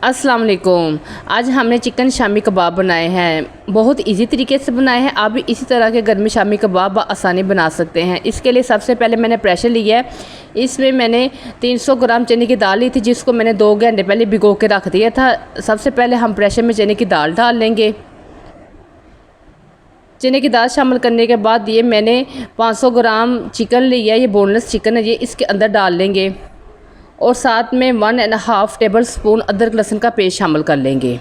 अस्सलाम वालेकुम। आज हमने चिकन शामी कबाब बनाए हैं। बहुत इजी तरीके से बनाए हैं। आप भी इसी तरह के घर में शामी कबाब आसानी बना सकते हैं। इसके लिए सबसे पहले मैंने प्रेशर लिया है। इसमें मैंने 300 ग्राम चने की दाल ली थी, जिसको मैंने 2 घंटे पहले भिगो के रख दिया था। सबसे पहले हम प्रेशर में चने की दाल डाल लेंगे। चने की दाल शामिल करने के बाद ये मैंने 500 ग्राम चिकन लिया है, ये बोनलेस चिकन है, ये इसके अंदर डाल लेंगे और साथ में 1.5 टेबल स्पून अदरक लहसुन का पेस्ट शामिल कर लेंगे।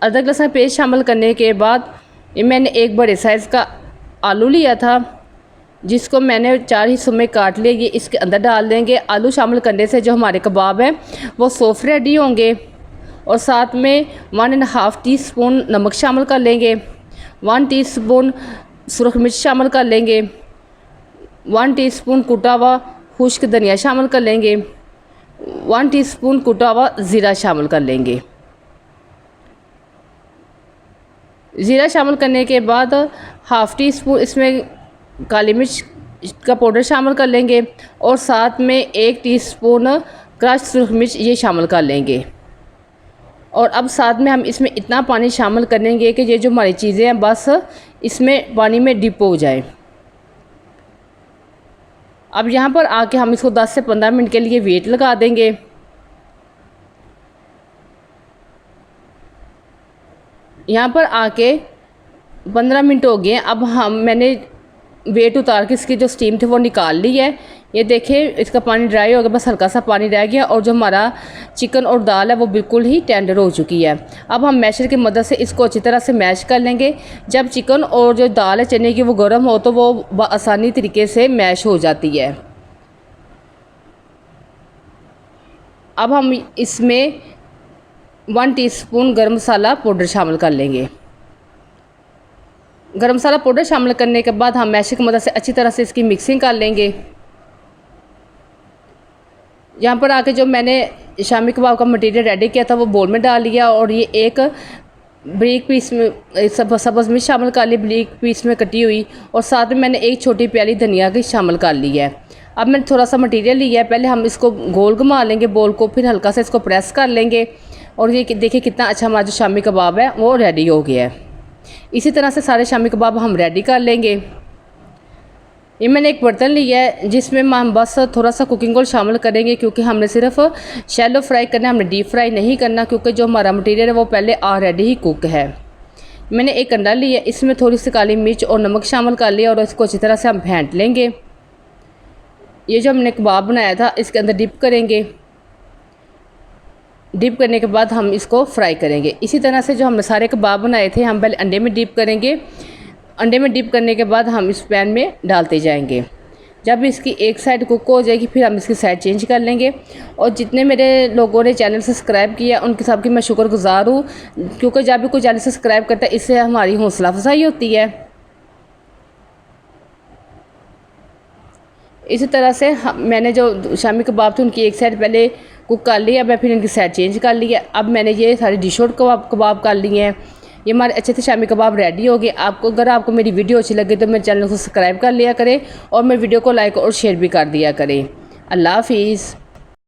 अदरक लहसुन पेस्ट शामिल करने के बाद ये मैंने एक बड़े साइज़ का आलू लिया था, जिसको मैंने 4 हिस्सों में काट लिया, ये इसके अंदर डाल देंगे। आलू शामिल करने से जो हमारे कबाब हैं वो सॉफ्ट रेडी होंगे। और साथ में 1.5 टीस्पून नमक शामिल कर लेंगे, 1 टीस्पून सुरख मिर्च शामिल कर लेंगे, 1 टीस्पून कुटा हुआ खुश्क धनिया शामिल कर लेंगे, 1 टीस्पून कुटा हुआ ज़ीरा शामिल कर लेंगे। ज़ीरा शामिल करने के बाद 1/2 टीस्पून इसमें काली मिर्च का पाउडर शामिल कर लेंगे और साथ में 1 टीस्पून क्रश सुरख मिर्च ये शामिल कर लेंगे। और अब साथ में हम इसमें इतना पानी शामिल करेंगे कि ये जो हमारी चीज़ें हैं बस इसमें पानी में डिप हो जाए। अब यहाँ पर आके हम इसको 10 से 15 मिनट के लिए वेट लगा देंगे। यहाँ पर आके 15 मिनट हो गए। अब मैंने वेट उतार के इसकी जो स्टीम थी वो निकाल ली है। ये देखिए इसका पानी ड्राई हो गया, बस हल्का सा पानी रह गया और जो हमारा चिकन और दाल है वो बिल्कुल ही टेंडर हो चुकी है। अब हम मैशर की मदद से इसको अच्छी तरह से मैश कर लेंगे। जब चिकन और जो दाल है चने की वो गर्म हो तो वो आसानी तरीके से मैश हो जाती है। अब हम इसमें 1 टीस्पून गरम मसाला पाउडर शामिल कर लेंगे। गरम मसाला पाउडर शामिल करने के बाद हम मैशर की मदद से अच्छी तरह से इसकी मिक्सिंग कर लेंगे। यहाँ पर आके जो मैंने शामी कबाब का मटेरियल रेडी किया था वो बोल में डाल लिया और ये एक ब्रीक पीस में सब्ज़ मिर्च शामिल कर ली, ब्रीक पीस में कटी हुई, और साथ में मैंने 1 छोटी प्याली धनिया की शामिल कर ली है। अब मैंने थोड़ा सा मटेरियल लिया है, पहले हम इसको गोल घुमा लेंगे बोल को, फिर हल्का से इसको प्रेस कर लेंगे और ये देखिए कितना अच्छा हमारा जो शामी कबाब है वो रेडी हो गया है। इसी तरह से सारे शामी कबाब हम रेडी कर लेंगे। ये मैंने एक बर्तन लिया है जिसमें हम बस थोड़ा सा कुकिंग ऑयल शामिल करेंगे, क्योंकि हमने सिर्फ शैलो फ्राई करना है, हमने डीप फ्राई नहीं करना, क्योंकि जो हमारा मटेरियल है वो पहले ऑलरेडी ही कुक है। मैंने एक अंडा लिया, इसमें थोड़ी सी काली मिर्च और नमक शामिल कर लिया और इसको अच्छी तरह से हम फेंट लेंगे। ये जो हमने कबाब बनाया था इसके अंदर डिप करेंगे। डिप करने के बाद हम इसको फ्राई करेंगे। इसी तरह से जो हमने सारे कबाब बनाए थे हम पहले अंडे में डिप करेंगे। अंडे में डिप करने के बाद हम इस पैन में डालते जाएंगे। जब इसकी एक साइड कुक हो जाएगी फिर हम इसकी साइड चेंज कर लेंगे। और जितने मेरे लोगों ने चैनल सब्सक्राइब किया उनके सबकी मैं शुक्रगुजार हूँ, क्योंकि जब भी कोई चैनल सब्सक्राइब करता है इससे हमारी हौसला अफजाई होती है। इसी तरह से मैंने जो शामी कबाब थे उनकी एक साइड पहले कुक कर लिया, मैं फिर इनकी साइड चेंज कर लिया। अब मैंने ये सारे डिश आउट कबाब कर लिए हैं। ये हमारे अच्छे से शामी कबाब रेडी हो गए। अगर आपको मेरी वीडियो अच्छी लगे तो मेरे चैनल को सब्सक्राइब कर लिया करें और मेरे वीडियो को लाइक और शेयर भी कर दिया करें। अल्लाह हाफिज़।